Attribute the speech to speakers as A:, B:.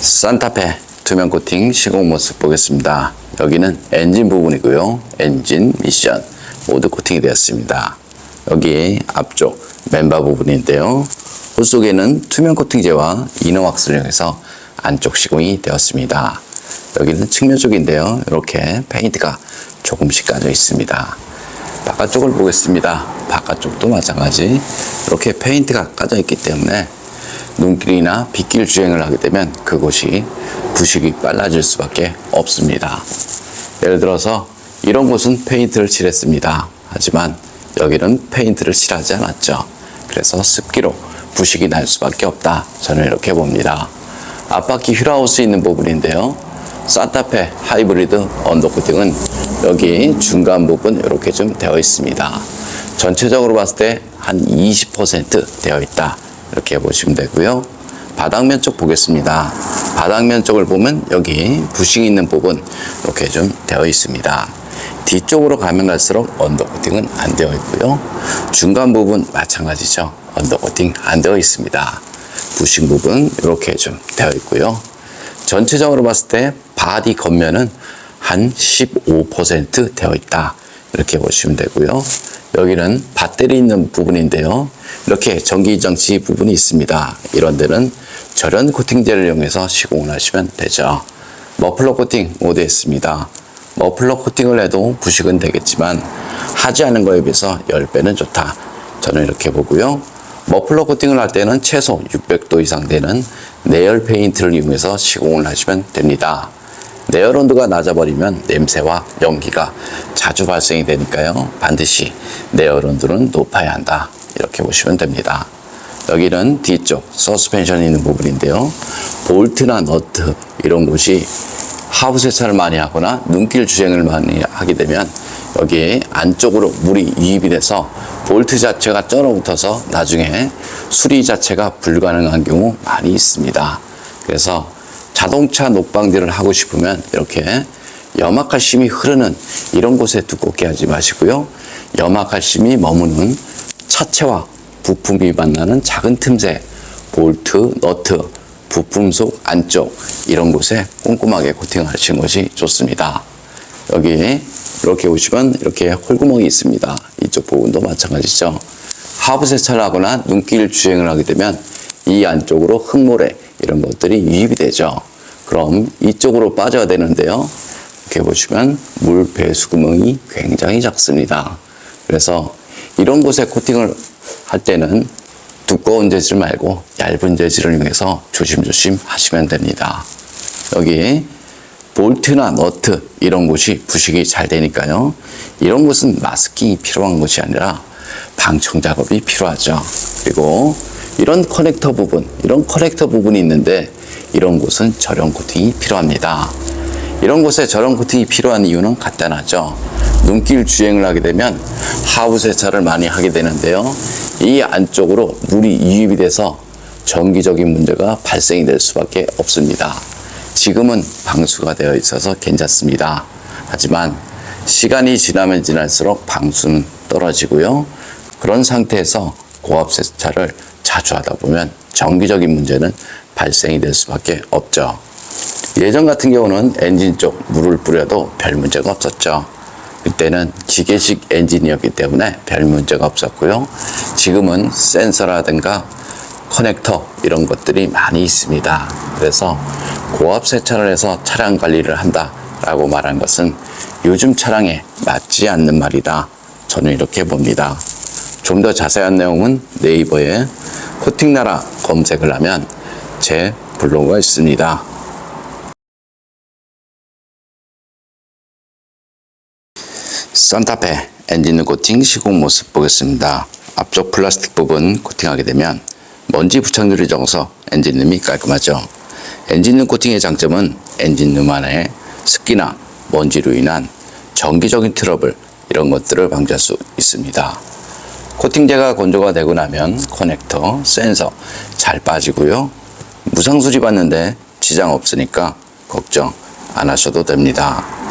A: 산타페 투명 코팅 시공 모습 보겠습니다. 여기는 엔진 부분이고요. 엔진, 미션 모두 코팅이 되었습니다. 여기 앞쪽 멤버 부분인데요. 홀 속에는 투명 코팅제와 이너 왁스를 이용해서 안쪽 시공이 되었습니다. 여기는 측면 쪽인데요. 이렇게 페인트가 조금씩 까져 있습니다. 바깥쪽을 보겠습니다. 바깥쪽도 마찬가지 이렇게 페인트가 까져 있기 때문에 눈길이나 빗길 주행을 하게 되면 그곳이 부식이 빨라질 수밖에 없습니다. 예를 들어서 이런 곳은 페인트를 칠했습니다. 하지만 여기는 페인트를 칠하지 않았죠. 그래서 습기로 부식이 날 수밖에 없다. 저는 이렇게 봅니다. 앞바퀴 휠하우스 있는 부분인데요. 산타페 하이브리드 언더코팅은 여기 중간 부분 이렇게 좀 되어 있습니다. 전체적으로 봤을 때 한 20% 되어 있다. 이렇게 보시면 되고요. 바닥면 쪽 보겠습니다. 바닥면 쪽을 보면 여기 부식이 있는 부분 이렇게 좀 되어 있습니다. 뒤쪽으로 가면 갈수록 언더코팅은 안 되어 있고요. 중간 부분 마찬가지죠. 언더코팅 안 되어 있습니다. 부식 부분 이렇게 좀 되어 있고요. 전체적으로 봤을 때 바디 겉면은 한 15% 되어 있다. 이렇게 보시면 되고요. 여기는 밧데리 있는 부분인데요. 이렇게 전기 장치 부분이 있습니다. 이런 데는 절연 코팅제를 이용해서 시공을 하시면 되죠. 머플러 코팅 모두 했습니다. 머플러 코팅을 해도 부식은 되겠지만 하지 않은 거에 비해서 10배는 좋다. 저는 이렇게 보고요. 머플러 코팅을 할 때는 최소 600도 이상 되는 내열 페인트를 이용해서 시공을 하시면 됩니다. 내열 온도가 낮아버리면 냄새와 연기가 자주 발생이 되니까요. 반드시 내열 온도는 높아야 한다. 이렇게 보시면 됩니다. 여기는 뒤쪽 서스펜션이 있는 부분인데요. 볼트나 너트 이런 곳이 하부 세차를 많이 하거나 눈길 주행을 많이 하게 되면 여기에 안쪽으로 물이 유입이 돼서 볼트 자체가 쩔어붙어서 나중에 수리 자체가 불가능한 경우 많이 있습니다. 그래서 자동차 녹방지를 하고 싶으면 이렇게 염화칼슘이 흐르는 이런 곳에 두껍게 하지 마시고요. 염화칼슘이 머무는 차체와 부품이 만나는 작은 틈새, 볼트, 너트, 부품 속 안쪽 이런 곳에 꼼꼼하게 코팅하시는 것이 좋습니다. 여기 이렇게 보시면 이렇게 홀구멍이 있습니다. 이쪽 부분도 마찬가지죠. 하부 세차를 하거나 눈길 주행을 하게 되면 이 안쪽으로 흙모래 이런 것들이 유입이 되죠. 그럼 이쪽으로 빠져야 되는데요. 이렇게 보시면 물 배수 구멍이 굉장히 작습니다. 그래서 이런 곳에 코팅을 할 때는 두꺼운 재질 말고 얇은 재질을 이용해서 조심조심 하시면 됩니다. 여기 볼트나 너트 이런 곳이 부식이 잘 되니까요. 이런 곳은 마스킹이 필요한 곳이 아니라 방청 작업이 필요하죠. 그리고 이런 커넥터 부분이 있는데 이런 곳은 절연 코팅이 필요합니다. 이런 곳에 절연 코팅이 필요한 이유는 간단하죠. 눈길 주행을 하게 되면 하부 세차를 많이 하게 되는데요. 이 안쪽으로 물이 유입이 돼서 전기적인 문제가 발생이 될 수밖에 없습니다. 지금은 방수가 되어 있어서 괜찮습니다. 하지만 시간이 지나면 지날수록 방수는 떨어지고요. 그런 상태에서 고압 세차를 자주 하다 보면 정기적인 문제는 발생이 될 수밖에 없죠. 예전 같은 경우는 엔진 쪽 물을 뿌려도 별 문제가 없었죠. 그때는 기계식 엔진이었기 때문에 별 문제가 없었고요. 지금은 센서라든가 커넥터 이런 것들이 많이 있습니다. 그래서 고압 세차를 해서 차량 관리를 한다라고 말한 것은 요즘 차량에 맞지 않는 말이다. 저는 이렇게 봅니다. 좀 더 자세한 내용은 네이버에 코팅나라 검색을 하면 제 블로그가 있습니다. 산타페 엔진 코팅 시공 모습 보겠습니다. 앞쪽 플라스틱 부분 코팅하게 되면 먼지 부착률이 적어서 엔진룸이 깔끔하죠. 엔진룸 코팅의 장점은 엔진룸 안에 습기나 먼지로 인한 정기적인 트러블 이런 것들을 방지할 수 있습니다. 코팅제가 건조가 되고 나면 커넥터, 센서 잘 빠지고요. 무상 수리 받는데 지장 없으니까 걱정 안 하셔도 됩니다.